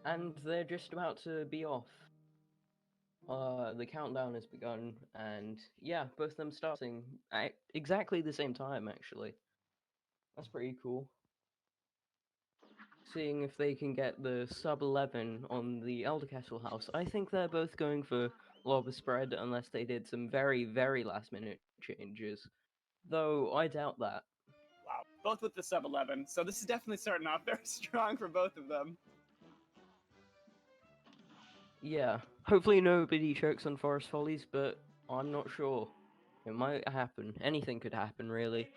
and they're just about to be off. The countdown has begun, and yeah, both of them starting at exactly the same time, actually. That's pretty cool. Seeing if they can get the sub 11 on the Elder Castle house. I think they're both going for Lobber Spread, unless they did some very, very last minute changes. Though I doubt that. Wow, both with the sub 11. So this is definitely starting off very strong for both of them. Yeah, hopefully nobody chokes on Forest Follies, but I'm not sure. It might happen. Anything could happen, really.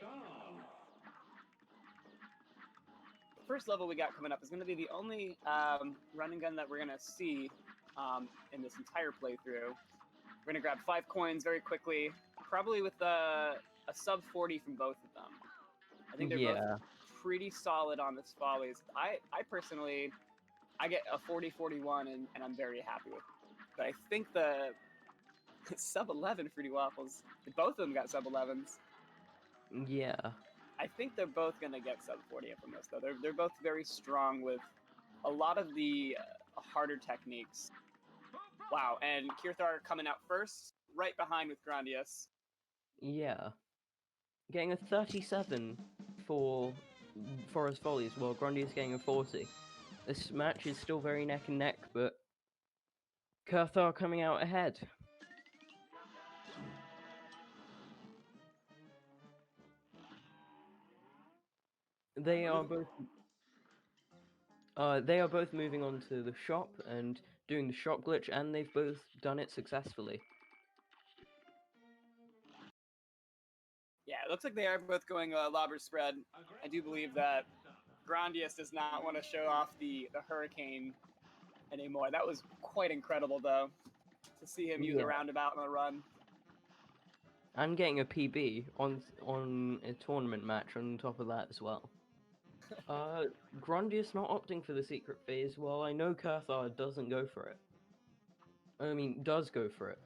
The first level we got coming up is going to be the only run and gun that we're going to see in this entire playthrough. We're going to grab 5 coins very quickly, probably with a sub 40 from both of them. I think they're both pretty solid on this Follies. I personally, I get a 40-41 and I'm very happy with it. But I think the sub 11 Fruity Waffles, both of them got sub 11s. Yeah. I think they're both going to get sub 40 from this, though. They're both very strong with a lot of the harder techniques. Wow, and Kirthar coming out first, right behind with Grondious. Yeah. Getting a 37 for Forest Follies, while Grondious getting a 40. This match is still very neck and neck, but Kirthar coming out ahead. They are both moving on to the shop and doing the shop glitch, and they've both done it successfully. Yeah, it looks like they are both going lobber spread. I do believe that Grondious does not want to show off the Hurricane anymore. That was quite incredible, though, to see him use a roundabout on a run. And getting a PB on a tournament match on top of that as well. Grondious not opting for the secret phase, while I know Kirthar doesn't go for it. I mean, does go for it.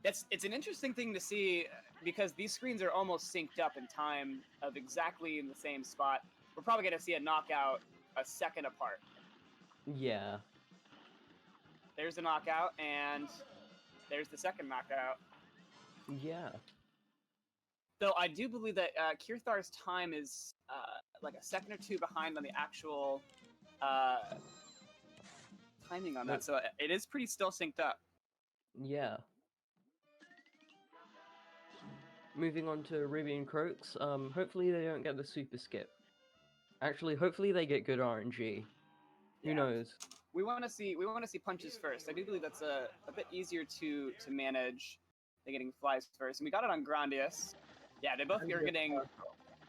It's an interesting thing to see because these screens are almost synced up in time of exactly in the same spot. We're probably going to see a knockout a second apart. Yeah. There's the knockout, and there's the second knockout. Yeah. Though I do believe that Kirthar's time is like a second or two behind on the actual timing on that, so it is pretty still synced up. Yeah. Moving on to Ruby and Croaks, hopefully they don't get the super skip. Actually, hopefully they get good RNG. Who knows? We want to see punches first. I do believe that's a bit easier to manage than getting flies first. And we got it on Grondious. Yeah, they both are getting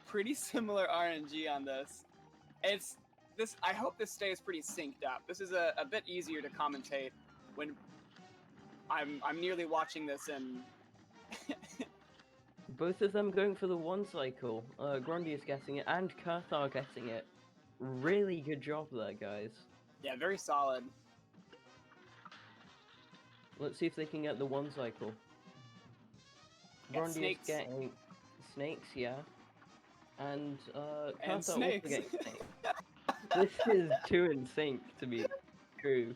pretty similar RNG on this. I hope this stays pretty synced up. This is a bit easier to commentate when I'm nearly watching this and both of them going for the one cycle. Grondious getting it and Kirthar getting it. Really good job there, guys. Yeah, very solid. Let's see if they can get the one cycle. Grondious getting snakes, yeah. And Kirthar also getting snakes. This is too in sync to be true.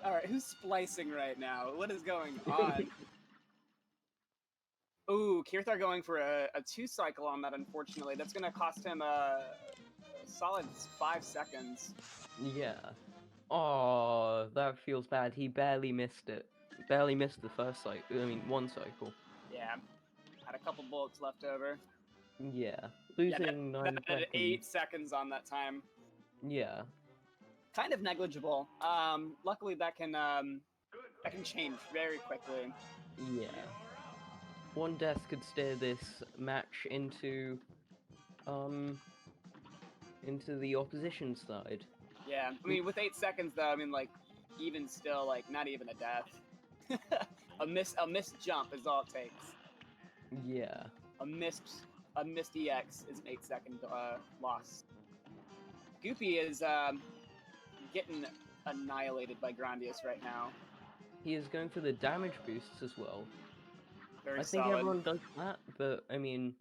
Alright, who's splicing right now? What is going on? Ooh, Kirthar going for a 2 cycle on that, unfortunately. That's going to cost him a solid 5 seconds. Yeah. Oh, that feels bad. He barely missed it. Barely missed the first cycle. I mean, one cycle. Yeah. Had a couple bullets left over. Yeah. Losing 9 seconds. That 8 seconds on that time. Yeah. Kind of negligible. Luckily, that can change very quickly. Yeah. One death could steer this match into the opposition side. Yeah, I mean, with 8 seconds though, I mean, like, even still, like, not even a death. a missed jump is all it takes. Yeah. A missed EX is an 8-second loss. Goopy is getting annihilated by Grondious right now. He is going for the damage boosts as well. Very I think solid. everyone does that, but I mean,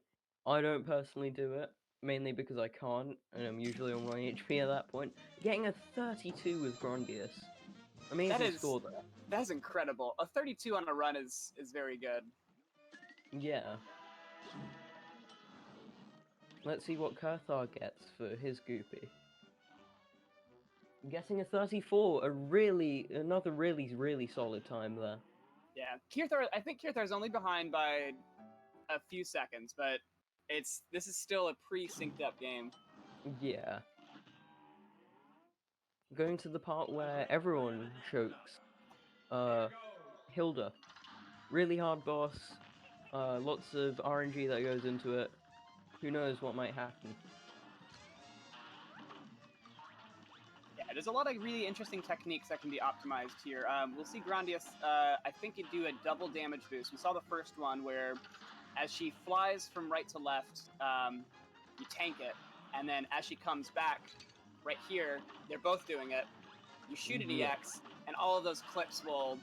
I don't personally do it. mainly because I can't, and I'm usually on 1 HP at that point. Getting a 32 with Grondious. That Amazing is score there. that's incredible. A 32 on a run is very good. Yeah. Let's see what Kirthar gets for his Goopy. Getting a 34, another really solid time there. Yeah, I think Kirthar's only behind by a few seconds, but this is still a pre-synced up game. Yeah. Going to the part where everyone chokes. Hilda. Really hard boss. Lots of RNG that goes into it. Who knows what might happen. Yeah, there's a lot of really interesting techniques that can be optimized here. We'll see Grondious, I think, do a double damage boost. We saw the first one where, as she flies from right to left, you tank it, and then as she comes back, right here, they're both doing it. You shoot an Yeah. EX, and all of those clips will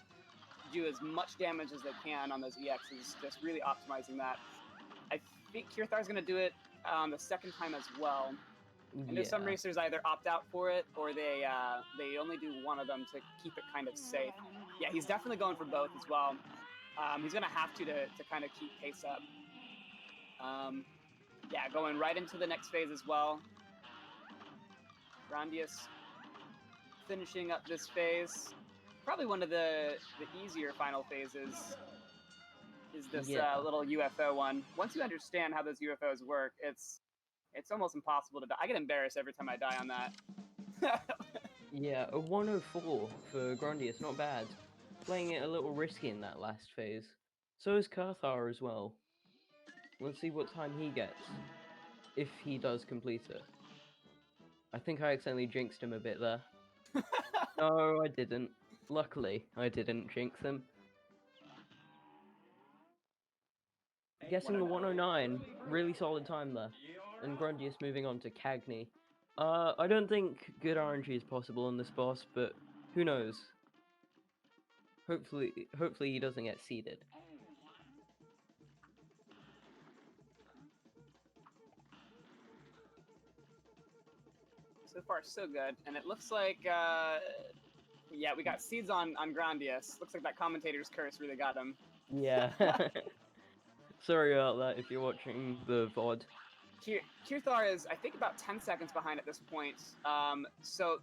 do as much damage as they can on those EXs, just really optimizing that. I think Kirthar's going to do it the second time as well. And there's some Yeah. racers either opt out for it or they only do one of them to keep it kind of safe. Yeah, he's definitely going for both as well. He's going to have to kind of keep pace up. Yeah, going right into the next phase as well. Grondious finishing up this phase. Probably one of the easier final phases is this little UFO one. Once you understand how those UFOs work, it's almost impossible to die. I get embarrassed every time I die on that. Yeah, a 104 for Grondious, not bad. Playing it a little risky in that last phase. So is Kirthar as well. Let's see what time he gets, if he does complete it. I think I accidentally jinxed him a bit there. No, I didn't. Luckily, I didn't jinx him. Guessing a 109, really solid time there. And Grondious moving on to Cagney. I don't think good RNG is possible on this boss, but who knows? Hopefully he doesn't get seeded. So far, so good. And it looks like, yeah, we got seeds on Grondious. Looks like that commentator's curse really got him. Yeah. Sorry about that if you're watching the VOD. Kirthar is, I think, about 10 seconds behind at this point. So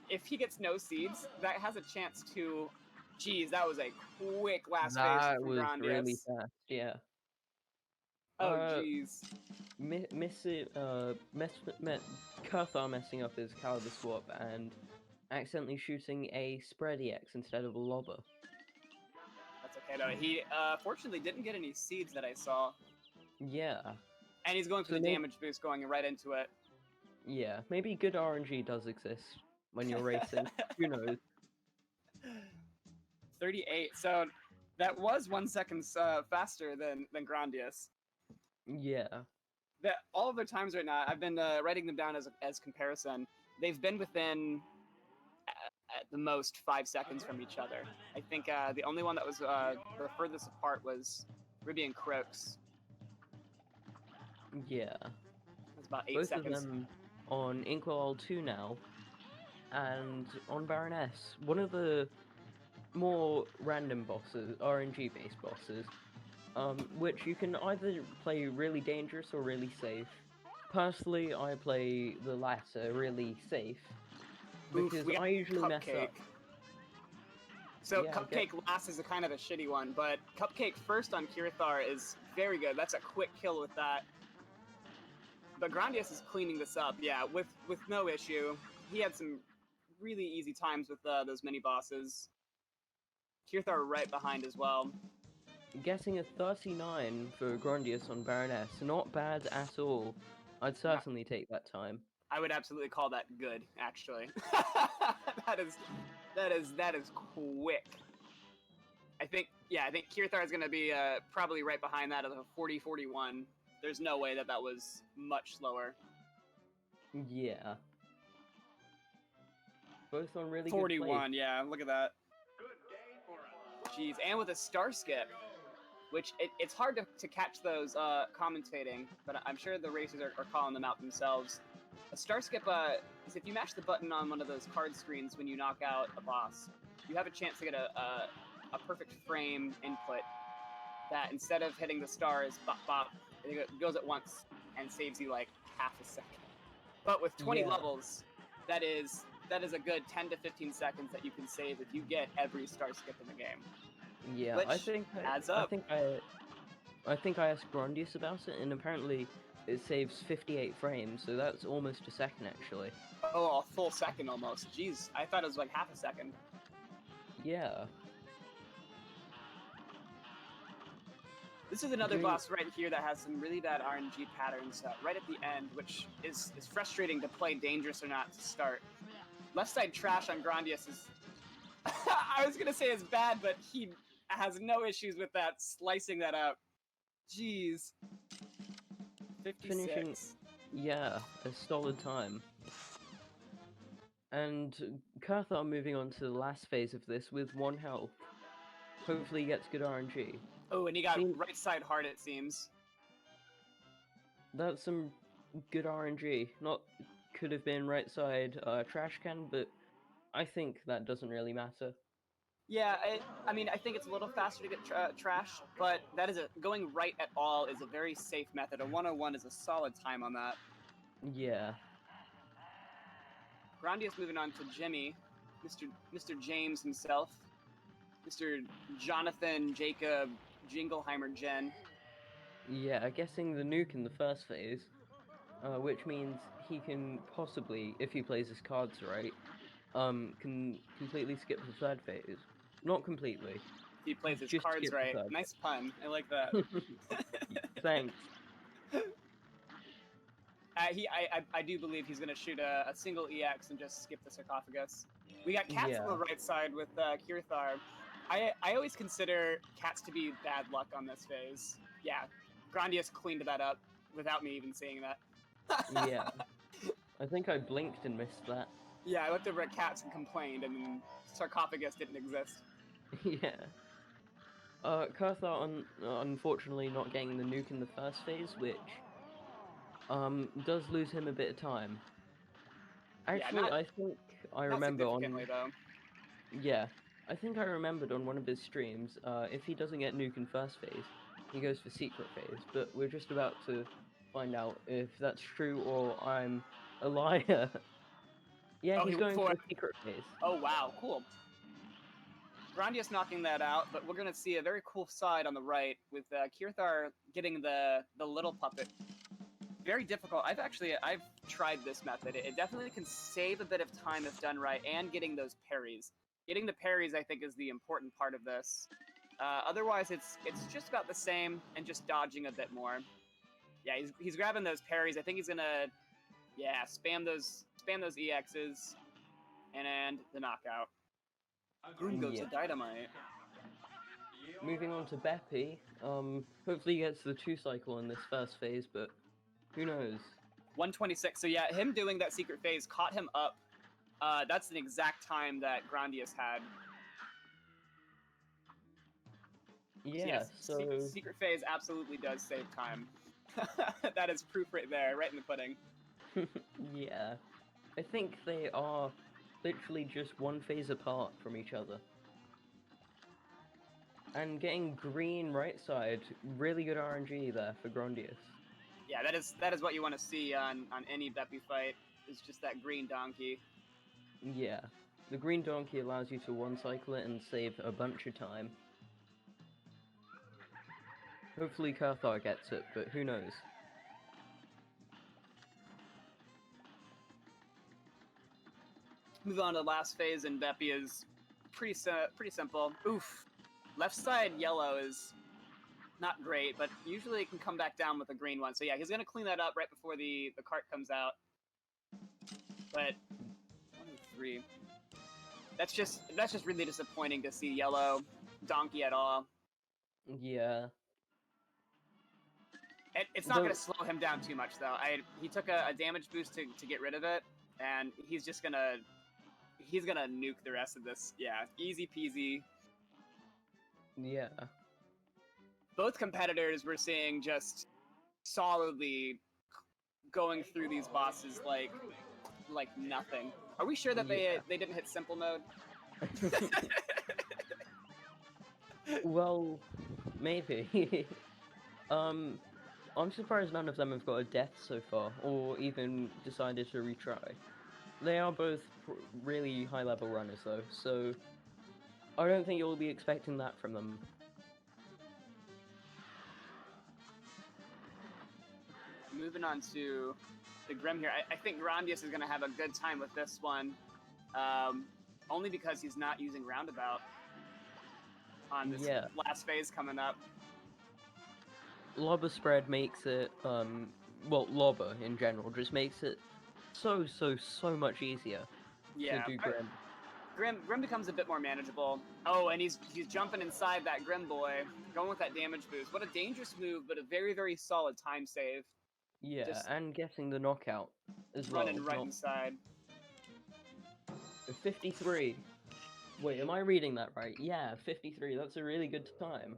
if he gets no seeds, that has a chance to... Geez, that was a quick last phase That from was Grondious. really fast, yeah. Oh, jeez. Kirthar messing up his caliber swap and accidentally shooting a spread EX instead of a lobber. That's okay, though. He, fortunately, didn't get any seeds that I saw. Yeah. And he's going for the damage boost going right into it. Yeah, maybe good RNG does exist when you're racing. Who knows? 38. So that was 1 second faster than Grondious. Yeah. All of their times right now, I've been writing them down as comparison. They've been within at the most 5 seconds from each other. I think the only one that was the furthest apart was Ruby and Croaks. Yeah. It's about 8 Both seconds. of them on Inkwell 2 now, and on Baroness, one of the more random bosses, RNG-based bosses, which you can either play really dangerous or really safe. Personally, I play the latter, really safe, because I usually mess up. So yeah, Cupcake last is a kind of a shitty one, but Cupcake first on Kirthar is very good. That's a quick kill with that. But Grondious is cleaning this up, yeah, with no issue. He had some really easy times with those mini bosses. Kirthar right behind as well. Getting a 39 for Grondious on Baroness, not bad at all. I'd certainly take that time. I would absolutely call that good, actually. that is quick. I think Kirthar is going to be probably right behind that of a 40-41. There's no way that was much slower. Yeah. Both on really 41, good yeah, look at that. Jeez, and with a star skip. which it's hard to catch those commentating, but I'm sure the racers are calling them out themselves. A star skip is if you mash the button on one of those card screens when you knock out a boss, you have a chance to get a perfect frame input that instead of hitting the stars, bop bop, it goes at once and saves you like half a second. But with 20 levels, that is a good 10 to 15 seconds that you can save if you get every star skip in the game. Yeah, Which I think adds up. I think I asked Grondious about it, and apparently it saves 58 frames, so that's almost a second actually. Oh, a full second almost. Jeez, I thought it was like half a second. Yeah. This is another boss right here that has some really bad RNG patterns right at the end, which is frustrating to play dangerous or not to start. Left side trash on Grondious is... I was going to say it's bad, but he has no issues with that, slicing that out. Jeez. 56. Finishing, yeah, a solid time. And Kirthar moving on to the last phase of this with 1 health. Hopefully he gets good RNG. Oh, and he got right side hard, it seems. That's some good RNG. Not could have been right side trash can, but I think that doesn't really matter. Yeah, I mean, I think it's a little faster to get trash, but that is going right at all is a very safe method. A 101 is a solid time on that. Yeah. Grondious moving on to Jimmy, Mr. James himself, Mr. Jonathan Jacob Jingleheimer Jen. Yeah, guessing the nuke in the first phase, which means he can possibly, if he plays his cards right, can completely skip the third phase. Not completely. He plays his Just cards skip right. the third. Nice pun. I like that. Thanks. I do believe he's going to shoot a single EX and just skip the sarcophagus. We got Cats on the right side with Kirthar. I always consider Cats to be bad luck on this phase. Yeah, Grondious cleaned that up without me even seeing that. Yeah. I think I blinked and missed that. Yeah, I looked over at Cats and complained, and then sarcophagus didn't exist. Yeah. Kirthar, unfortunately, not getting the nuke in the first phase, which does lose him a bit of time. Actually, yeah, I think I remember on. Though. Yeah, I think I remembered on one of his streams. If he doesn't get nuke in first phase, he goes for secret phase. But we're just about to find out if that's true or I'm a liar. Yeah, he's going for secret phase. Oh wow, cool. Grondious knocking that out, but we're gonna see a very cool side on the right with Kirthar getting the little puppet. Very difficult. I've tried this method. It definitely can save a bit of time if done right, and getting those parries. Getting the parries, I think, is the important part of this. Otherwise, it's just about the same, and just dodging a bit more. Yeah, he's grabbing those parries. I think he's gonna, spam those EXs, and the knockout. Boom goes the dynamite. Moving on to Beppy. Hopefully he gets the 2 cycle in this first phase, but who knows? 126. So yeah, him doing that secret phase caught him up. That's an exact time that Grondious had. Yeah, so secret phase absolutely does save time. That is proof right there, right in the pudding. Yeah. I think they are literally just 1 phase apart from each other. And getting green right side, really good RNG there for Grondious. Yeah, that is what you want to see on any Beppy fight, is just that green donkey. Yeah. The green donkey allows you to 1 cycle it and save a bunch of time. Hopefully Kirthar gets it, but who knows? Move on to the last phase, and Beppy is pretty simple. Oof. Left side yellow is not great, but usually it can come back down with a green one. So yeah, he's gonna clean that up right before the cart comes out. But 1-3. That's just really disappointing to see yellow donkey at all. Yeah. It's not gonna slow him down too much though. He took a damage boost to get rid of it, and he's gonna nuke the rest of this. Yeah, easy peasy. Yeah. both competitors we're seeing just solidly going through these bosses like nothing. Are we sure that Yeah. they didn't hit simple mode? Well, maybe. I'm surprised none of them have got a death so far, or even decided to retry. They are both really high-level runners, though, so I don't think you'll be expecting that from them. Moving on to the Grim here. I think Grondious is going to have a good time with this one, only because he's not using Roundabout on this Yeah. last phase coming up. Lobber spread makes it, well, lobber in general just makes it so much easier to do Grim. Grim becomes a bit more manageable. Oh, and he's jumping inside that Grim boy, going with that damage boost. What a dangerous move, but a very solid time save. Yeah, Just and getting the knockout as well. running right inside. 53. Wait, am I reading that right? Yeah, 53. That's a really good time.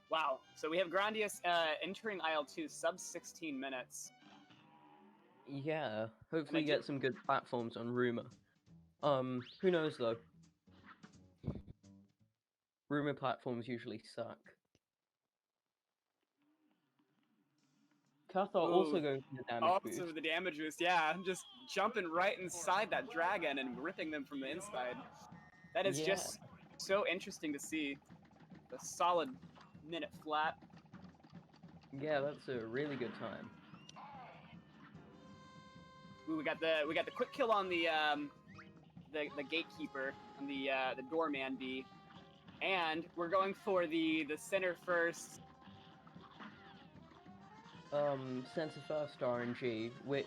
Wow. So we have Grondious entering IL2 sub 16 minutes. Yeah, hopefully get some good platforms on Rumor. Who knows though? Rumor platforms usually suck. Kirthar also going for the damage boost. Also the damage boost, yeah. Just jumping right inside that dragon and ripping them from the inside. That is just so interesting to see. A solid minute flat. Yeah, that's a really good time. Ooh, we got the quick kill on the gatekeeper, on the doorman bee. And we're going for the center first. Center first RNG, which,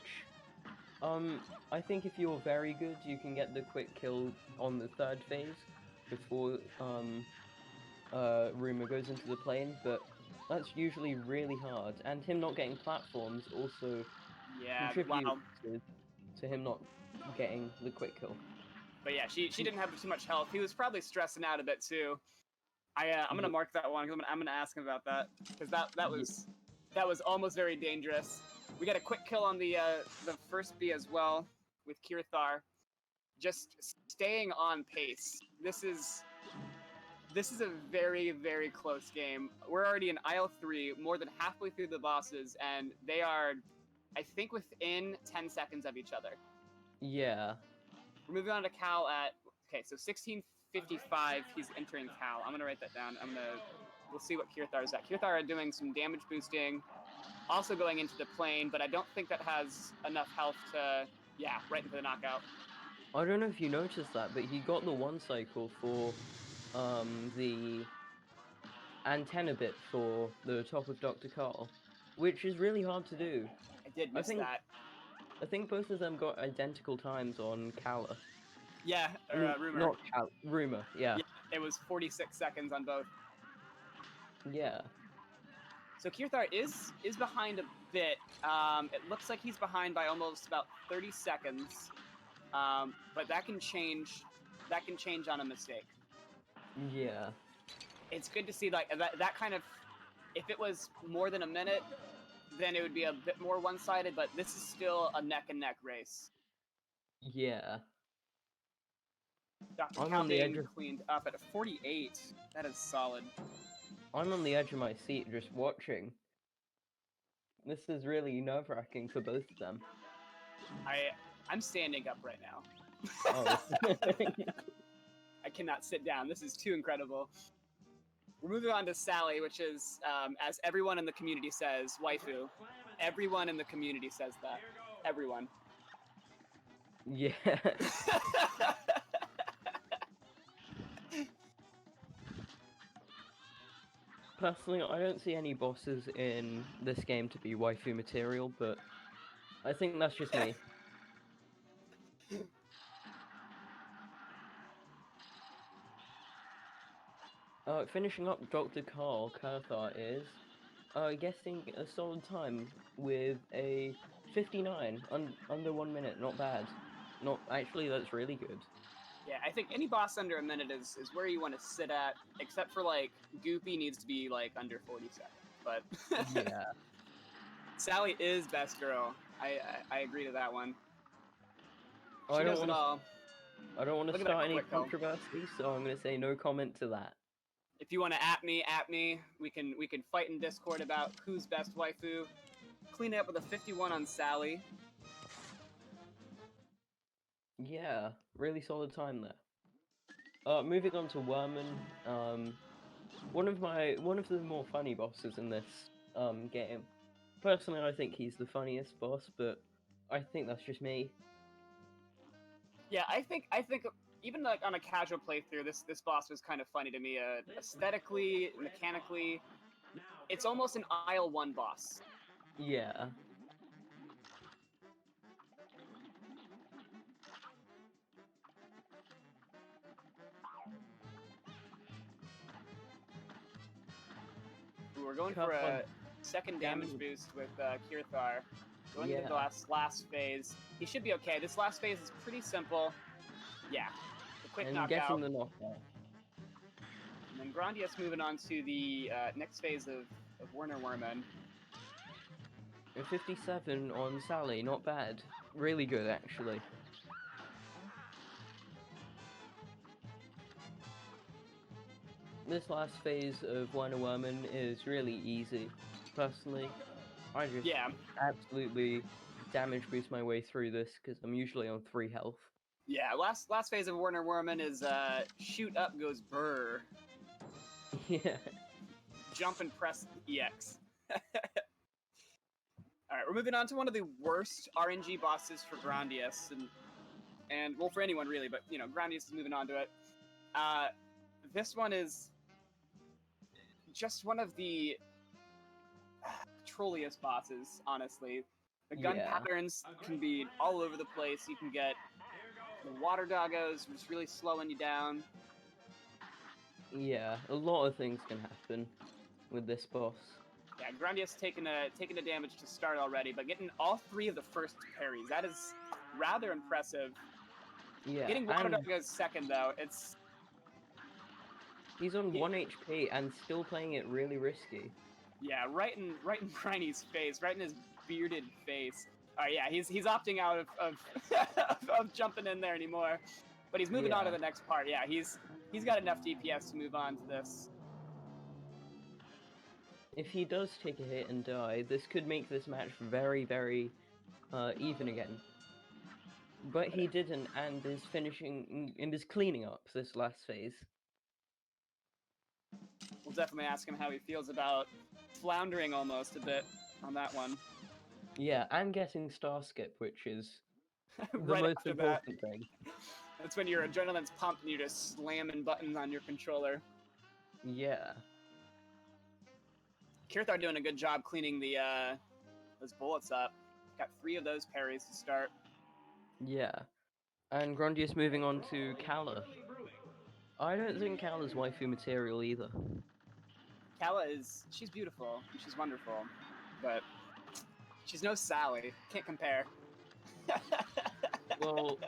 I think if you're very good, you can get the quick kill on the third phase before, Rumor goes into the plane, but that's usually really hard. And him not getting platforms also contributes to him not getting the quick kill. But yeah, she didn't have too much health. He was probably stressing out a bit too. I'm gonna mark that one. I'm gonna ask him about that because that was almost very dangerous. We got a quick kill on the first bee as well with Kirthar. Just staying on pace. This is a very close game. We're already in IL3, more than halfway through the bosses, and they are, I think, within 10 seconds of each other. Yeah. We're moving on to Cal at, okay, so 16:55, he's entering Cal. I'm gonna write that down. We'll see what Kirthar is at. Kirthar are doing some damage boosting, also going into the plane, but I don't think that has enough health to, yeah, right into the knockout. I don't know if you noticed that, but he got the one cycle for, the antenna bit for the top of Dr. Carl, which is really hard to do. I did miss that. I think both of them got identical times on Kala. Yeah, Rumor. Not Rumor, yeah. It was 46 seconds on both. Yeah. So Kirthar is behind a bit. It looks like he's behind by almost about 30 seconds. But that can change. That can change on a mistake. Yeah. It's good to see like that kind of. If it was more than a minute, then it would be a bit more one-sided. But this is still a neck-and-neck race. Yeah. Dr. Cal being cleaned up at a 48. That is solid. I'm on the edge of my seat just watching. This is really nerve-wracking for both of them. I'm standing up right now. Oh. I cannot sit down. This is too incredible. We're moving on to Sally, which is, as everyone in the community says, waifu. Everyone in the community says that. Everyone. Yeah. Personally, I don't see any bosses in this game to be waifu material, but I think that's just me. Finishing up Dr. Carl, Kirthar is getting a solid time with a 59, under 1 minute, not bad. Actually, that's really good. Yeah, I think any boss under a minute is where you want to sit at, except for like Goopy needs to be like under 40 seconds. But Yeah. Sally is best girl. I agree to that one. I She don't does it want to. all. I don't want to Look at that start any quick kill. controversy, so I'm going to say no comment to that. If you want to at me. We can fight in Discord about who's best waifu. Clean it up with a 51 on Sally. Yeah, really solid time there. Moving on to Worman. One of the more funny bosses in this game. Personally, I think he's the funniest boss, but I think that's just me. Yeah, I think even like on a casual playthrough, this boss was kind of funny to me. Aesthetically, mechanically, it's almost an aisle 1 boss. Yeah. We're going Come for on. a second damage boost with Kirthar. Going into the Yeah. last phase. He should be okay. This last phase is pretty simple. Yeah, the quick And knockout. getting the knockout. And then Grondious moving on to the next phase of Werner Werman. A 57 on Sally, not bad. Really good, actually. This last phase of Werner Werman is really easy. Personally, I just absolutely damage boost my way through this because I'm usually on 3 health. Yeah, last phase of Werner Werman is shoot up goes burr. Yeah. Jump and press EX. Alright, we're moving on to one of the worst RNG bosses for Grondious, and well, for anyone really, but, you know, Grondious is moving on to it. This one is just one of the trolliest bosses, honestly. The gun patterns can be all over the place. You can get the water doggos just really slowing you down. Yeah, a lot of things can happen with this boss. Yeah, Grondious taking a damage to start already, but getting all 3 of the first parries, that is rather impressive. Yeah, Getting water doggos second though, it's... He's on 1 HP and still playing it really risky. Yeah, right in Briny's face, right in his bearded face. Yeah, he's opting out of of jumping in there anymore, but he's moving on to the next part. Yeah, he's got enough DPS to move on to this. If he does take a hit and die, this could make this match very, very even again. But he didn't, and is finishing and is cleaning up this last phase. We'll definitely ask him how he feels about floundering almost a bit on that one. Yeah, and getting star skip, which is the right most important thing. That's when your adrenaline's pumped and you're just slamming buttons on your controller. Yeah. Kirthar doing a good job cleaning the those bullets up. Got 3 of those parries to start. Yeah. And Grondious moving on to Kala. I don't think Kala's waifu material either. Kala she's beautiful, she's wonderful, but she's no Sally. Can't compare. Well,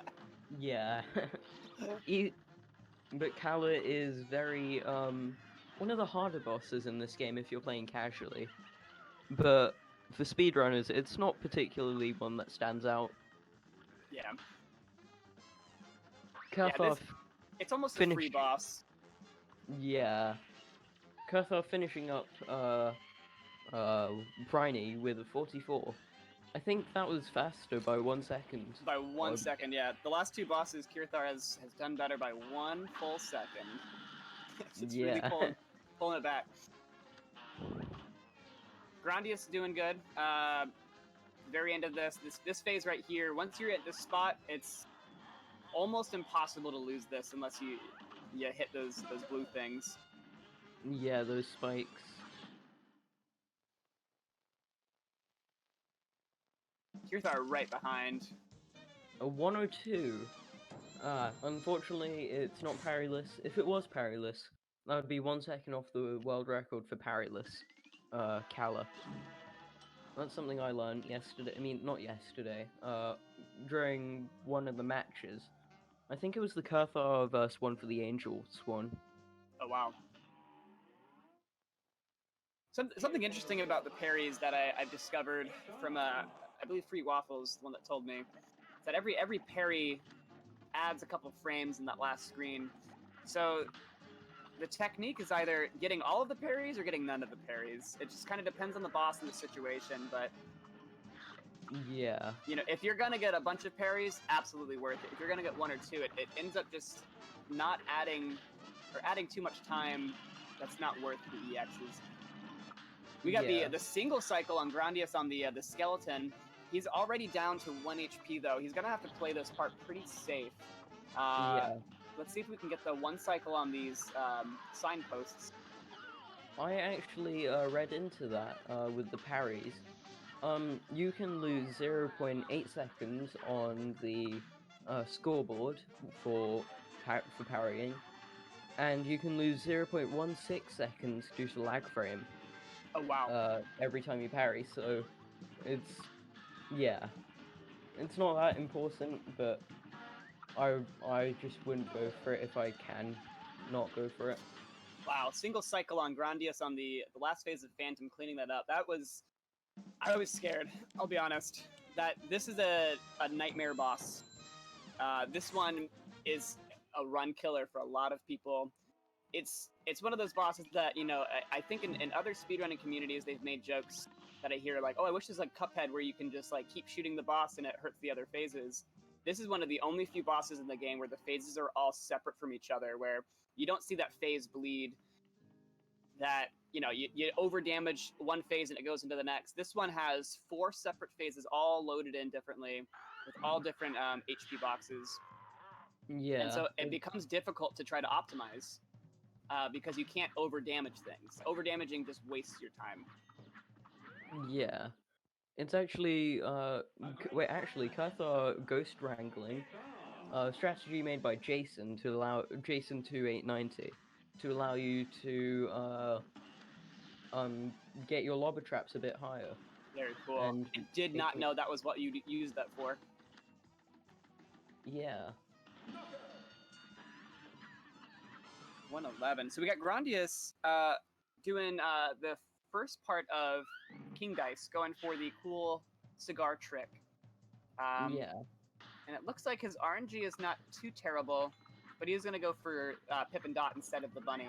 yeah. But Kala is very, one of the harder bosses in this game if you're playing casually. But for speedrunners, it's not particularly one that stands out. Yeah. Kirthar it's almost a free boss. Yeah. Kirthar finishing up Briny with a 44. I think that was faster by 1 second. By 1 second, yeah. The last 2 bosses, Kirthar has done better by 1 full second. It's really pulling it back. Grondious doing good. Very end of this phase right here. Once you're at this spot, it's almost impossible to lose this unless you hit those blue things. Yeah, those spikes. Kirthar right behind. A 102. Unfortunately, it's not parryless. If it was parryless, that would be 1 second off the world record for parryless. Kala. That's something I learned yesterday. I mean, not yesterday. During one of the matches. I think it was the Kirthar versus one for the Angels one. Oh wow. Something interesting about the parries that I've discovered from I believe Free Waffles, the one that told me, is that every parry adds a couple frames in that last screen. So the technique is either getting all of the parries or getting none of the parries. It just kind of depends on the boss and the situation, but Yeah. you know, if you're gonna get a bunch of parries, absolutely worth it. If you're gonna get one or two, it ends up just not adding or adding too much time that's not worth the EXs. We got Yeah. the single cycle on Grondious on the skeleton. He's already down to 1 HP though. He's gonna have to play this part pretty safe. Yeah. Let's see if we can get the one cycle on these signposts. I actually read into that with the parries. You can lose 0.8 seconds on the scoreboard for parrying, and you can lose 0.16 seconds due to lag frame. Oh wow. Every time you parry, so it's it's not that important, but I just wouldn't go for it if I can not go for it. Wow, single cycle on Grondious on the last phase of Phantom, cleaning that up. I was scared, I'll be honest. That this is a nightmare boss. This one is a run killer for a lot of people. It's one of those bosses that, you know, I think in other speedrunning communities they've made jokes that I hear like, oh, I wish there's like Cuphead where you can just like keep shooting the boss and it hurts the other phases. This is one of the only few bosses in the game where the phases are all separate from each other, where you don't see that phase bleed, that, you know, you over damage one phase and it goes into the next. This one has 4 separate phases all loaded in differently with all different HP boxes. Yeah. And so it becomes difficult to try to optimize because you can't over damage things. Over damaging just wastes your time. Yeah. It's actually, actually, Kirthar Ghost Wrangling, strategy made by Jason to allow Jason 2890 to allow you to get your lobber traps a bit higher. Very cool. And I did not know that was what you used that for. Yeah. 111. So we got Grondious doing the first part of King Dice, going for the cool cigar trick. Yeah. And it looks like his RNG is not too terrible, but he is going to go for Pip and Dot instead of the bunny.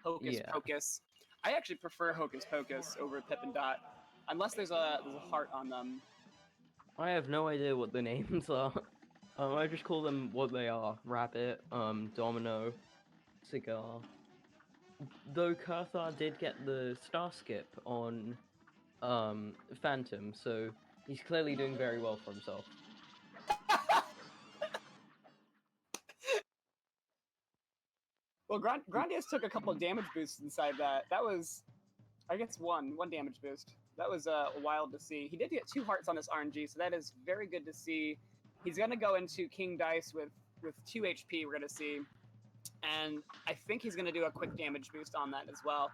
Hocus Pocus. I actually prefer Hocus Pocus over Pip and Dot, unless there's a heart on them. I have no idea what the names are. I just call them what they are. Rabbit, Domino, Cigar. Though Kirthar did get the star skip on Phantom, so he's clearly doing very well for himself. Well, Grondious took a couple of damage boosts inside that. That was, I guess, one damage boost. That was wild to see. He did get 2 hearts on this RNG, so that is very good to see. He's going to go into King Dice with 2 HP, we're going to see. And I think he's going to do a quick damage boost on that as well.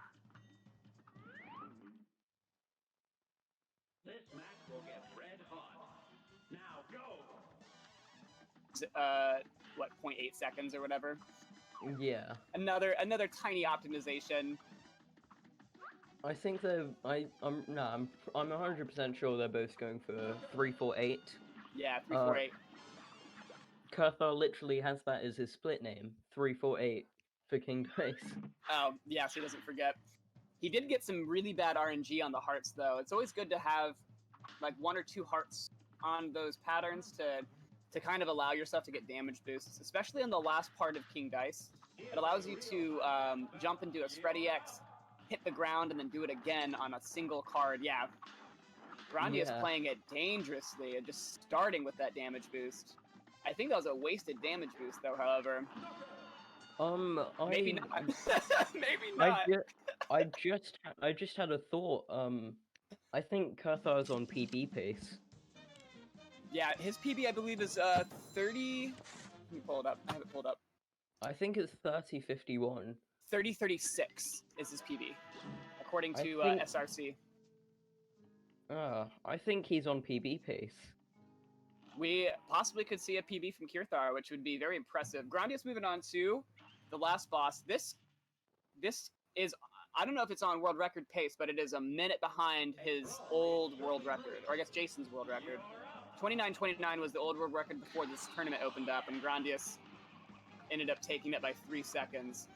This match will get red hot. Now go! What, 0.8 seconds or whatever? Yeah. Another tiny optimization. I think I'm 100% sure they're both going for 348. Yeah, 348. Kirthar literally has that as his split name, 348 for King Dice. Oh, yeah, so he doesn't forget. He did get some really bad RNG on the hearts, though. It's always good to have like 1 or 2 hearts on those patterns to kind of allow yourself to get damage boosts, especially on the last part of King Dice. It allows you to jump and do a spread EX, hit the ground, and then do it again on a single card. Yeah, Grondious playing it dangerously and just starting with that damage boost. I think that was a wasted damage boost, though, however. Maybe not. Maybe not. I just had a thought. I think Kirthar's on PB pace. Yeah, his PB I believe is 30. Let me pull it up. I have it pulled up. I think it's 3051. 3036 is his PB, according to SRC. I think he's on PB pace. we possibly could see a PB from Kirthar, which would be very impressive. Grondious moving on to the last boss. This is, I don't know if it's on world record pace, but it is a minute behind his old world record, or I guess Jason's world record. 29:29 was the old world record before this tournament opened up, and Grondious ended up taking it by 3 seconds.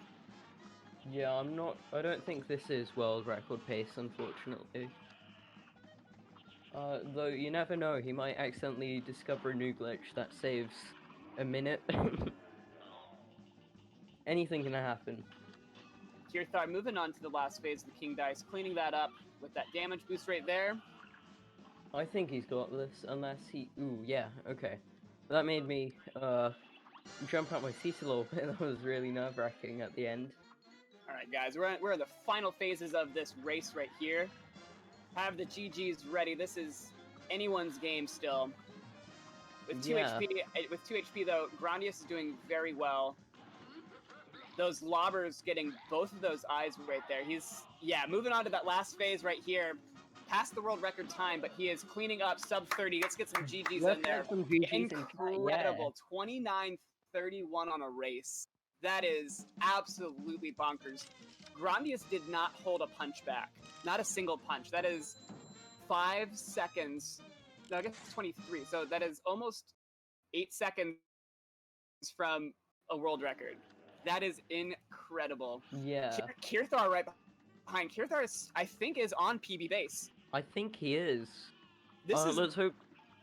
Yeah, I don't think this is world record pace, unfortunately. Though you never know, he might accidentally discover a new glitch that saves a minute. Anything can happen. Kirthar moving on to the last phase of the King Dice, cleaning that up with that damage boost right there. I think he's got this, unless he... Ooh, yeah, okay. That made me, jump out my seat a little bit. That was really nerve-wracking at the end. All right, guys, we're in the final phases of this race right here. Have the GGs ready. This is anyone's game still. With 2 HP though, Grondious is doing very well. Those lobbers getting both of those eyes right there. He's, moving on to that last phase right here. Past the world record time, but he is cleaning up sub 30. Let's get some GGs in there. Some GGs Incredible. 29-31 on a race. That is absolutely bonkers. Grondious did not hold a punch back. Not a single punch. That is 5 seconds. No, I guess it's 23. So that is almost 8 seconds from a world record. That is incredible. Yeah. Kirthar right behind. Kirthar, I think, is on PB base. I think he is. Let's hope.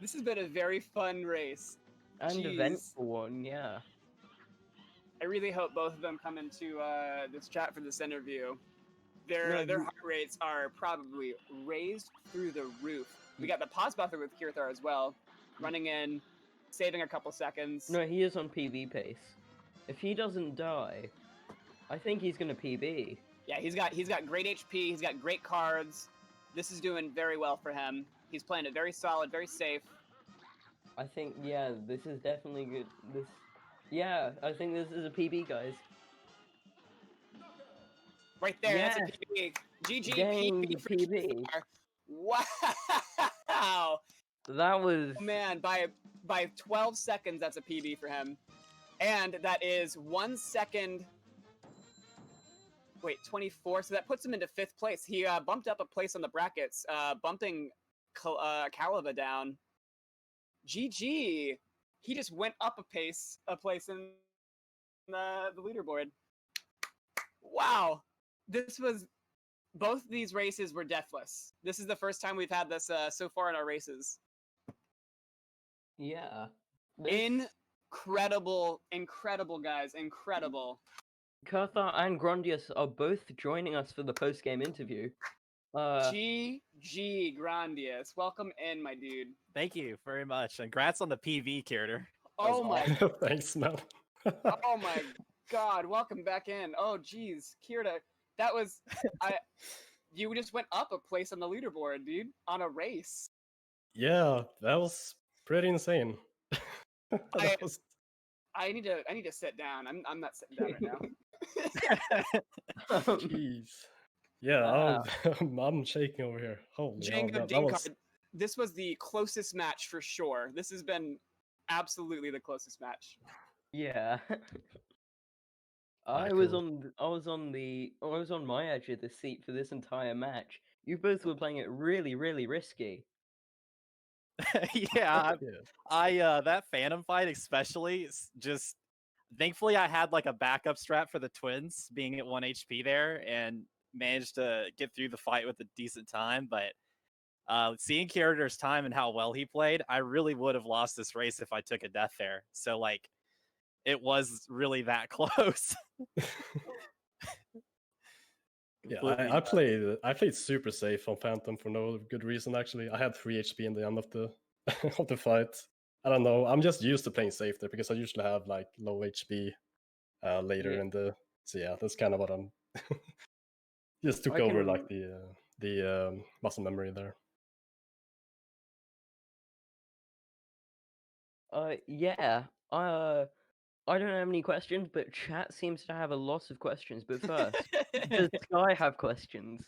This has been a very fun race. And eventful one, yeah. I really hope both of them come into this chat for this interview. Their heart rates are probably raised through the roof. We got the pause buffer with Kirthar as well, running in, saving a couple seconds. No, he is on PB pace. If he doesn't die, I think he's gonna PB. Yeah, he's got great HP. He's got great cards. This is doing very well for him. He's playing it very solid, very safe. I think, yeah, this is definitely good. I think this is a PB, guys. Right there, that's a PB. GG PB for PB. Wow. That was... Oh, man, by 12 seconds, that's a PB for him. And that is 1 second... Wait, 24. So that puts him into 5th place. He bumped up a place on the brackets, bumping Calava down. GG. He just went up a place in the leaderboard. Wow. Both these races were deathless. This is the first time we've had this so far in our races. Yeah. Incredible, guys. Incredible. Kirthar and Grondious are both joining us for the post-game interview. GG Grondious. Welcome in, my dude. Thank you very much. Congrats on the PV, Kirthar. Oh my... Thanks, man. Oh my god, welcome back in. Oh geez, Kirthar, that was... You just went up a place on the leaderboard, dude, on a race. Yeah, that was pretty insane. I need to sit down. I'm not sitting down right now. Jeez. Yeah, I'm shaking over here. Holy hell, this was the closest match for sure. This has been absolutely the closest match. Yeah. I was on my edge of the seat for this entire match. You both were playing it really, really risky. Yeah, that Phantom fight especially, just thankfully I had like a backup strat for the twins being at 1 HP there and managed to get through the fight with a decent time, but seeing Kirthar's time and how well he played, I really would have lost this race if I took a death there. So like it was really that close. Yeah, I played super safe on Phantom for no good reason actually. I had 3 HP in the end of the of the fight. I don't know. I'm just used to playing safe there because I usually have like low HP later in the. So yeah, that's kind of what I'm. Just took over like the muscle memory there. Yeah. I don't have any questions, but chat seems to have a lot of questions. But first, does Sky have questions?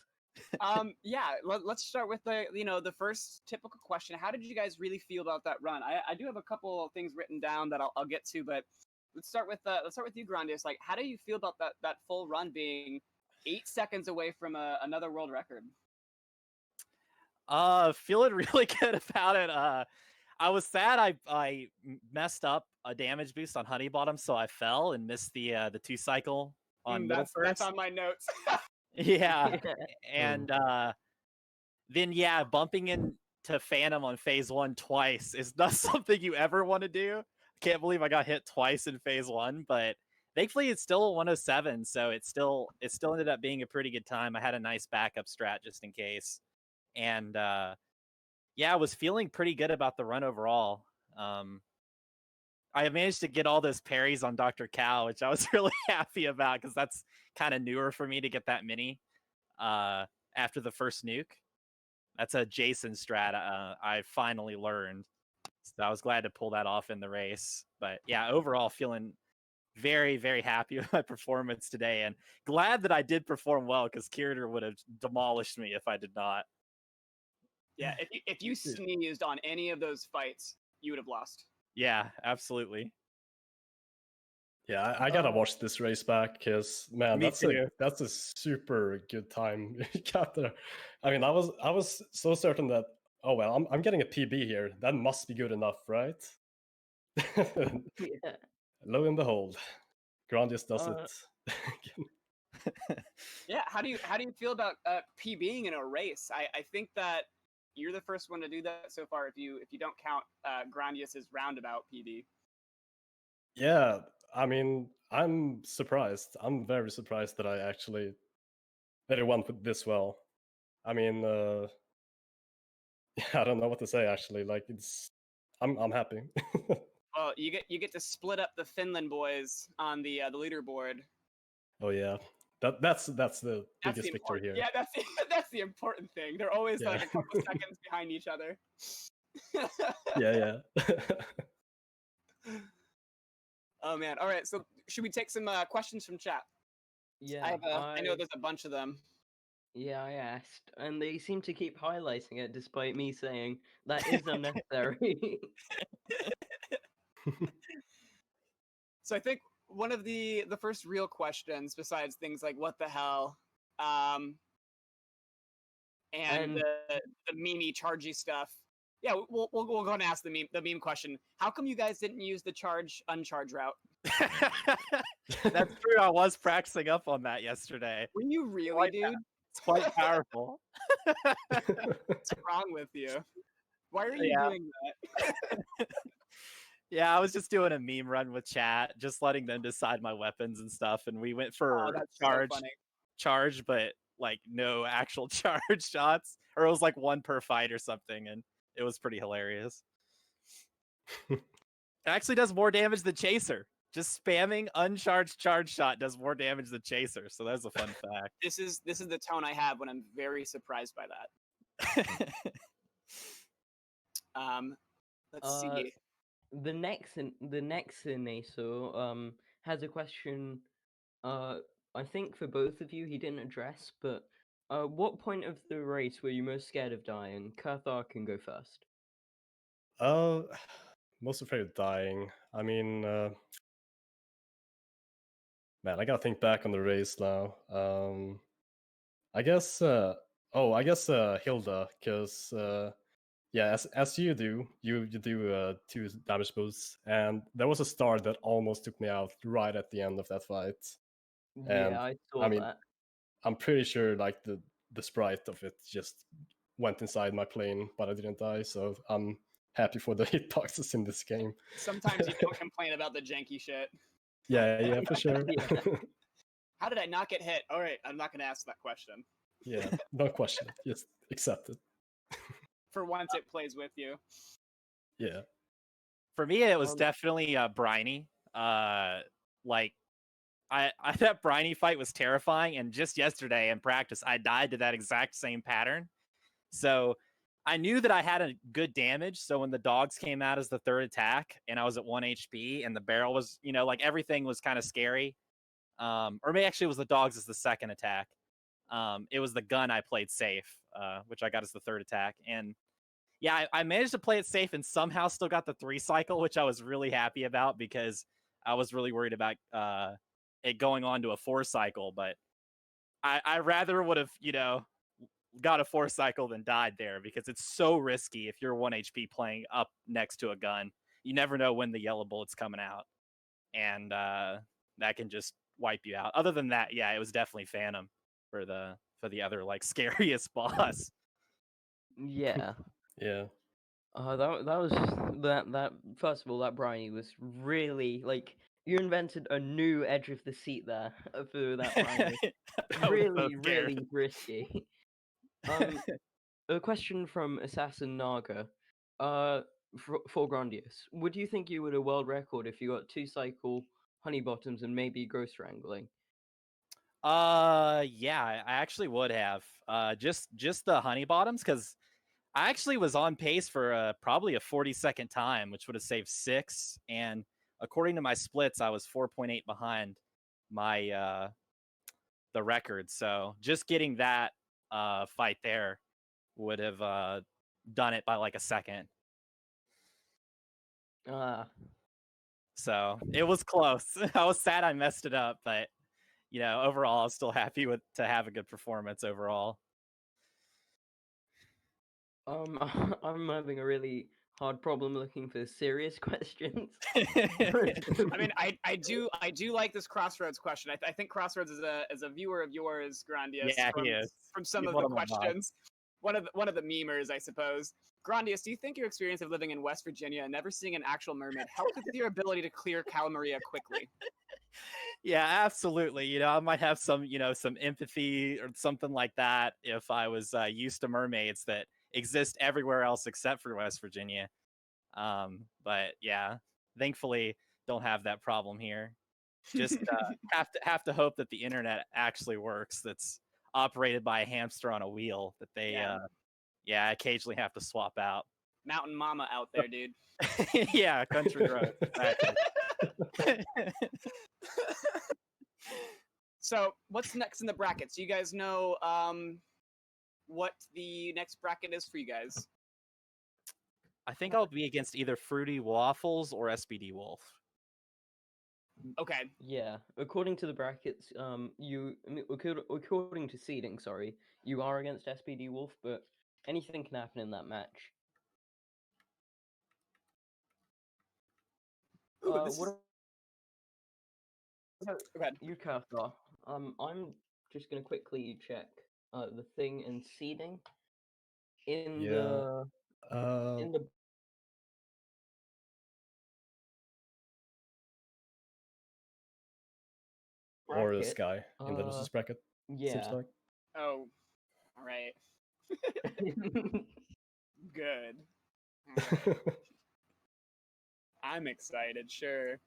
Yeah, let's start with the first typical question. How did you guys really feel about that run? I do have a couple of things written down that I'll get to, but let's start with you, Grondious. Like, how do you feel about that full run being 8 seconds away from another world record? Feeling really good about it. I was sad I messed up a damage boost on Honey Bottom, so I fell and missed the 2 cycle on middle first. That's on my notes. Yeah, and then bumping into Phantom on phase 1 twice is not something you ever want to do. I can't believe I got hit twice in phase 1, but thankfully it's still a 107, so it still ended up being a pretty good time. I had a nice backup strat just in case, and I was feeling pretty good about the run overall. I managed to get all those parries on Dr. Cow, which I was really happy about because that's kind of newer for me to get that many after the first nuke. That's a Jason strat I finally learned. So I was glad to pull that off in the race. But yeah, overall feeling very, very happy with my performance today and glad that I did perform well because Kirthar would have demolished me if I did not. Yeah, if you sneezed on any of those fights, you would have lost. Yeah, absolutely. Yeah, I gotta watch this race back because man, Me that's a super good time you got there. I mean, I was so certain that I'm getting a PB here. That must be good enough, right? Yeah. Lo and behold, Grondious does it. Yeah, how do you feel about PBing in a race? I think that you're the first one to do that so far. If you don't count Grandious's roundabout PB. Yeah, I mean, I'm surprised. I'm very surprised that it went this well. I mean, I don't know what to say actually. Like I'm happy. Well, you get to split up the Finland boys on the leaderboard. Oh yeah, that's the biggest victory here. Yeah, that's the important thing. They're always like a couple seconds behind each other. Yeah. Oh man! All right, so should we take some questions from chat? Yeah, I know there's a bunch of them. Yeah, I asked, and they seem to keep highlighting it despite me saying that is unnecessary. So I think one of the first real questions, besides things like what the hell, and the memey chargy stuff. Yeah, we'll go and ask the meme question. How come you guys didn't use the uncharge route? That's true. I was practicing up on that yesterday. Were you really, dude? It's quite powerful. What's wrong with you? Why are you doing that? Yeah, I was just doing a meme run with chat, just letting them decide my weapons and stuff, and we went for charge, but like no actual charge shots, or it was like one per fight or something, and it was pretty hilarious. It actually does more damage than Chaser. Just spamming uncharged charge shot does more damage than Chaser, so that's a fun fact. This is the tone I have when I'm very surprised by that. Let's see. The next Naso has a question. I think for both of you, he didn't address, but what point of the race were you most scared of dying? Kirthar can go first. Most afraid of dying. I mean, man, I gotta think back on the race now. I guess Hilda, because yeah, as you do, you do 2 damage boosts, and there was a star that almost took me out right at the end of that fight. And Yeah, I saw that. I'm pretty sure like the sprite of it just went inside my plane, but I didn't die, so I'm happy for the hitboxes in this game. Sometimes you don't complain about the janky shit. Yeah, for sure. How did I not get hit? All right, I'm not going to ask that question. Yeah, don't question it. Just accept it. For once, it plays with you. Yeah. For me, it was definitely briny. Like that briny fight was terrifying, and just yesterday in practice, I died to that exact same pattern. So I knew that I had a good damage. So when the dogs came out as the third attack, and I was at 1 HP, and the barrel was, like everything was kind of scary. Or maybe actually it was the dogs as the second attack. It was the gun I played safe, which I got as the third attack. And yeah, I managed to play it safe and somehow still got the 3 cycle, which I was really happy about because I was really worried about it going on to a 4 cycle. But I rather would have, got a 4 cycle than died there because it's so risky if you're 1 HP playing up next to a gun. You never know when the yellow bullet's coming out. And that can just wipe you out. Other than that, yeah, it was definitely Phantom for the other like scariest boss. Yeah. Yeah. That was that first of all, that briny was really like you invented a new edge of the seat there for that briny. I was so Really, scared. really risky. A question from Assassin Naga. For Grondious, would you think you would a world record if you got 2 cycle honey bottoms and maybe ghost wrangling? Yeah, I actually would have. Just the honey bottoms, because I actually was on pace for probably a 40-second time, which would have saved 6. And according to my splits, I was 4.8 behind my the record. So just getting that fight there would have done it by like a second. So it was close. I was sad I messed it up, but overall, I was still happy to have a good performance overall. I'm having a really hard problem looking for serious questions. I mean, I do like this Crossroads question. I think Crossroads is a viewer of yours, Grondious, Yeah, he is. from some He's of one the of my boss. questions. One of the memers, I suppose. Grondious, do you think your experience of living in West Virginia and never seeing an actual mermaid helped with your ability to clear Cal Maria quickly? Yeah, absolutely. I might have some empathy or something like that if I was used to mermaids that exist everywhere else except for West Virginia. But yeah, thankfully don't have that problem here. Just have to hope that the internet actually works. That's operated by a hamster on a wheel that they occasionally have to swap out. Mountain Mama out there, dude. Yeah, country road. Exactly. So, what's next in the brackets? Do you guys know what the next bracket is for you guys? I think I'll be against either Fruity Waffles or SPD Wolf. Okay. Yeah, according to the brackets, according to seeding, sorry, you are against SPD Wolf, but anything can happen in that match. Ooh, What this is... about Go ahead. you, Kirthar? I'm just gonna quickly check the thing in seeding in Yeah. the Or the bracket. Sky in the losers bracket. Seems Yeah. like. Oh, all right. Good. I'm excited, sure.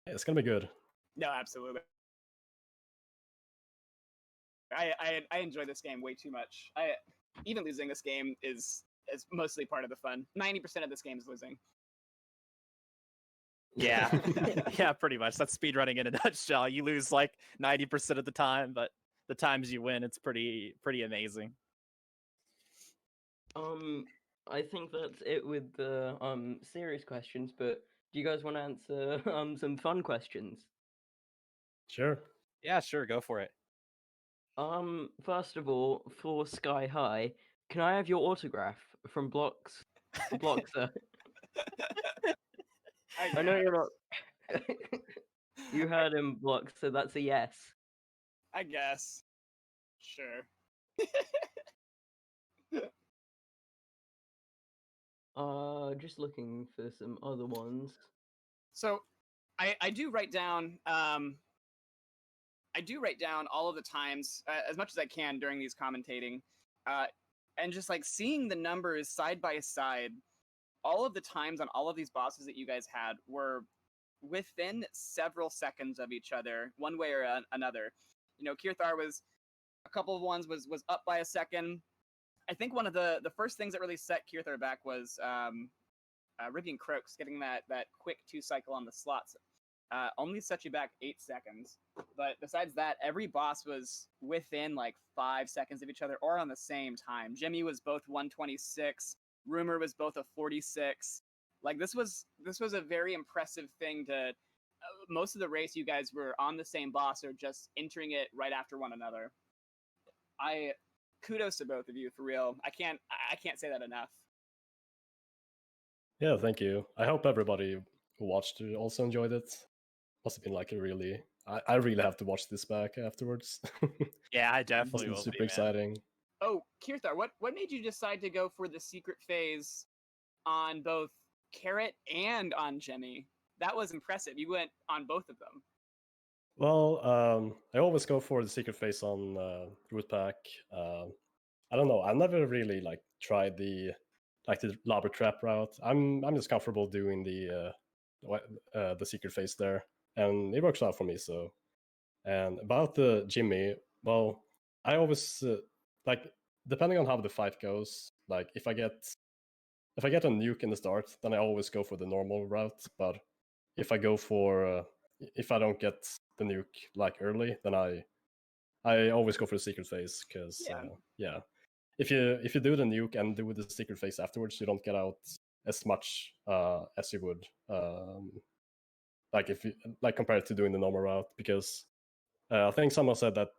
It's gonna be good. No, absolutely. I enjoy this game way too much. Even losing this game is mostly part of the fun. 90% of this game is losing. Yeah. Yeah, pretty much. That's speedrunning in a nutshell. You lose like 90% of the time, but the times you win, it's pretty amazing. I think that's it with the serious questions, but do you guys want to answer some fun questions? Sure. Yeah, sure, go for it. First of all, for Sky High, can I have your autograph from Bloxer? I know you're not. You heard him, Blox, so that's a yes. I guess. Sure. Just looking for some other ones. So, I do write down all of the times as much as I can during these commentating, and just like seeing the numbers side by side. All of the times on all of these bosses that you guys had were within several seconds of each other, one way or another. Kirthar was a couple of ones was up by a second. I think one of the first things that really set Kirthar back was Rivian Croaks getting that quick 2 cycle on the slots. only set you back 8 seconds. But besides that, every boss was within like 5 seconds of each other or on the same time. Jimmy was both 126. Rumor was both a 46. Like this was a very impressive thing to. Most of the race, you guys were on the same boss or just entering it right after one another. Kudos to both of you for real. I can't say that enough. Yeah, thank you. I hope everybody who watched also enjoyed it. Must have been like a really. I really have to watch this back afterwards. Yeah, I It's definitely been will. super be, man. exciting. Oh, Kirthar, what made you decide to go for the secret phase on both Carrot and on Jemmy? That was impressive. You went on both of them. Well, I always go for the secret phase on root pack. I don't know. I've never really like tried the lobber trap route. I'm just comfortable doing the secret phase there, and it works out for me. So, and about the Jimmy, well, I always like depending on how the fight goes. Like if I get a nuke in the start, then I always go for the normal route. But if I go for if I don't get the nuke like early, then I always go for the secret phase because yeah, if you do the nuke and do the secret phase afterwards, you don't get out as much as you would like if you like compared to doing the normal route because I think someone said that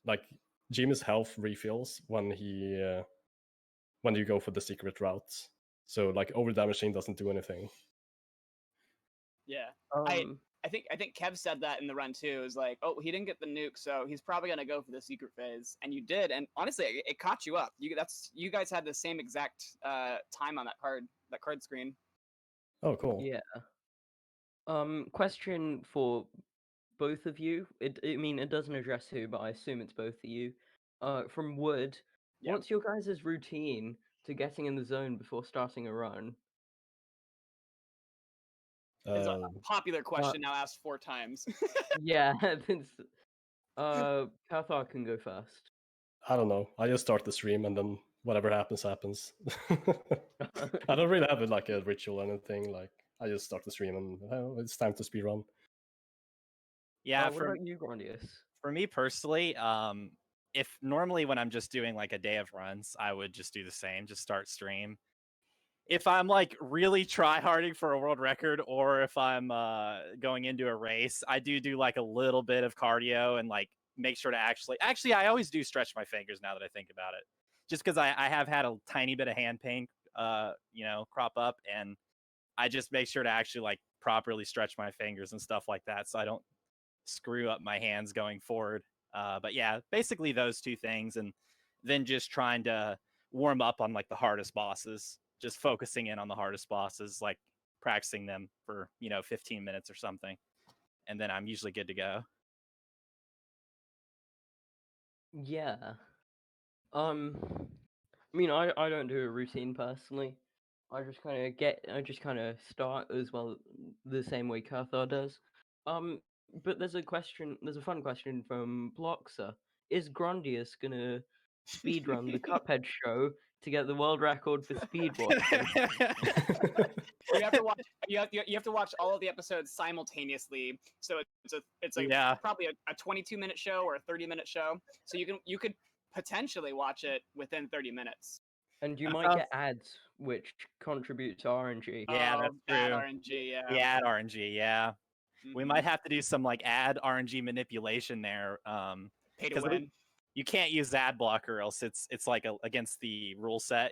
like Jimmy's health refills when you go for the secret route. So like over damaging doesn't do anything. Yeah. Um, I think Kev said that in the run too. Is like, oh, he didn't get the nuke, so he's probably gonna go for the secret phase, and you did. And honestly, it caught you up. You guys had the same exact time on that card screen. Oh, cool. yeah. Question for both of you. I mean, it doesn't address who, but I assume it's both of you. From Wood, Yep. what's your guys' routine to getting in the zone before starting a run? It's a popular question now asked 4 times. Yeah, Kirthar can go first. I don't know. I just start the stream and then whatever happens happens. I don't really have like a ritual or anything. Like I just start the stream and it's time to speedrun. Yeah, what about you, Grondious? for me personally, if normally when I'm just doing like a day of runs, I would just do the same, just start stream. If I'm like really try-harding for a world record, or if I'm going into a race, I do like a little bit of cardio and like make sure to actually I always do stretch my fingers now that I think about it, just because I have had a tiny bit of hand pain, crop up, and I just make sure to actually like properly stretch my fingers and stuff like that, so I don't screw up my hands going forward. But yeah, basically those two things, and then just trying to warm up on like the hardest bosses, just focusing in on the hardest bosses, like practicing them for 15 minutes or something, and then I'm usually good to go. Yeah. I mean, I don't do a routine personally. I just kind of start as well the same way Kirthar does. But there's a fun question from Bloxer. Is Grondious gonna speedrun the Cuphead show to get the world record for speed watching? You have to watch. You have to watch all of the episodes simultaneously. So it's probably a 22-minute show or a 30-minute show. So you could potentially watch it within 30 minutes. And you might get ads which contribute to RNG. Yeah, that's bad true. RNG. Yeah. The ad RNG. Yeah. We Mhm. might have to do some like ad RNG manipulation there. Pay to win. You can't use the ad blocker, or else it's like against the rule set,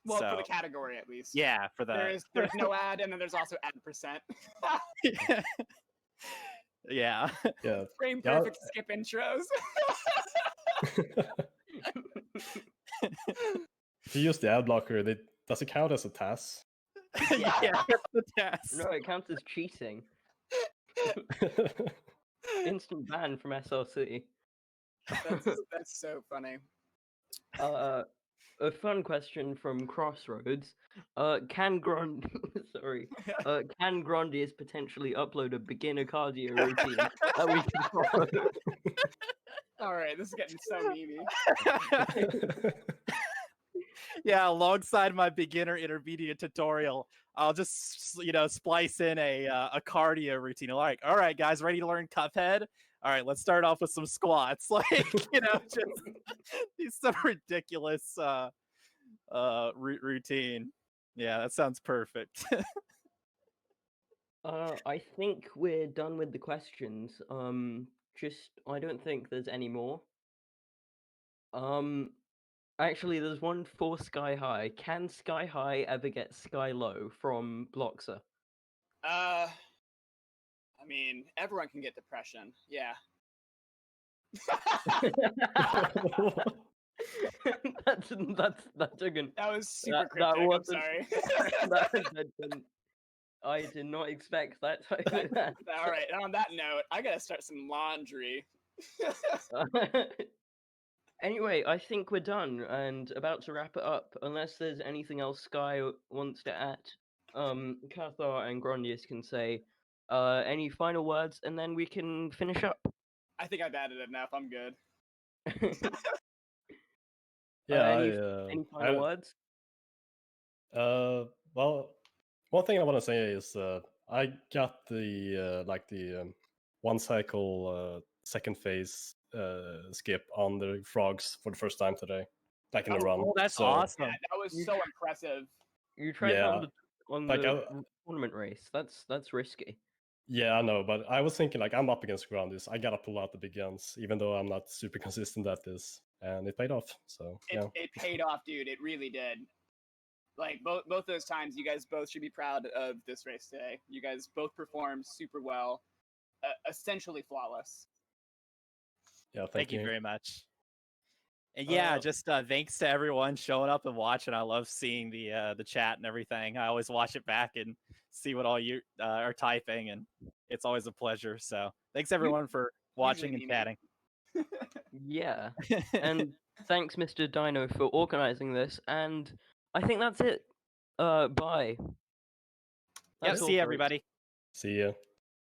Well, so, for the category at least. yeah, for the There's no ad, and then there's also ad percent. yeah. Yeah. Frame perfect skip intros. If you use the ad blocker, does it count as a task? Yeah, the task. No, it counts as cheating. Instant ban from SRC. That's so funny. A fun question from Crossroads. Can Grondious potentially upload a beginner cardio routine that we can follow? All right, this is getting so meaty. Yeah, alongside my beginner intermediate tutorial, I'll just splice in a cardio routine. All right, guys, ready to learn Cuphead? All right, let's start off with some squats. Like just some ridiculous routine. Yeah, that sounds perfect. I think we're done with the questions. I don't think there's any more. Actually, there's one for Sky High. Can Sky High ever get Sky Low from Bloxer? I mean, everyone can get depression. Yeah. that's that took That was super that cryptic. I'm wasn't- sorry. I did not expect that type of answer. All right. On that note, I gotta start some laundry. Anyway, I think we're done and about to wrap it up. Unless there's anything else Sky wants to add, Kirthar and Grondious can say any final words, and then we can finish up. I think I've added enough. I'm good. Yeah, any final words? Well, one thing I want to say is I got the one cycle second phase skip on the frogs for the first time today, like in the run. Oh, that's So, awesome. Yeah, that was so impressive. You tried that Yeah, on like, the tournament race. That's risky. Yeah, I know, but I was thinking like I'm up against Grondious. I gotta pull out the big guns, even though I'm not super consistent at this, and it paid off. So yeah. It paid off, dude. It really did. Like both those times, you guys both should be proud of this race today. You guys both performed super well, essentially flawless. Yeah, Thank you very much. And yeah, just thanks to everyone showing up and watching. I love seeing the chat and everything. I always watch it back and see what all you are typing, and it's always a pleasure. So thanks everyone for watching and chatting. Yeah, and thanks, Mr. Dino, for organizing this. And I think that's it. Bye. Yeah, That's all, see you, folks. everybody. See ya.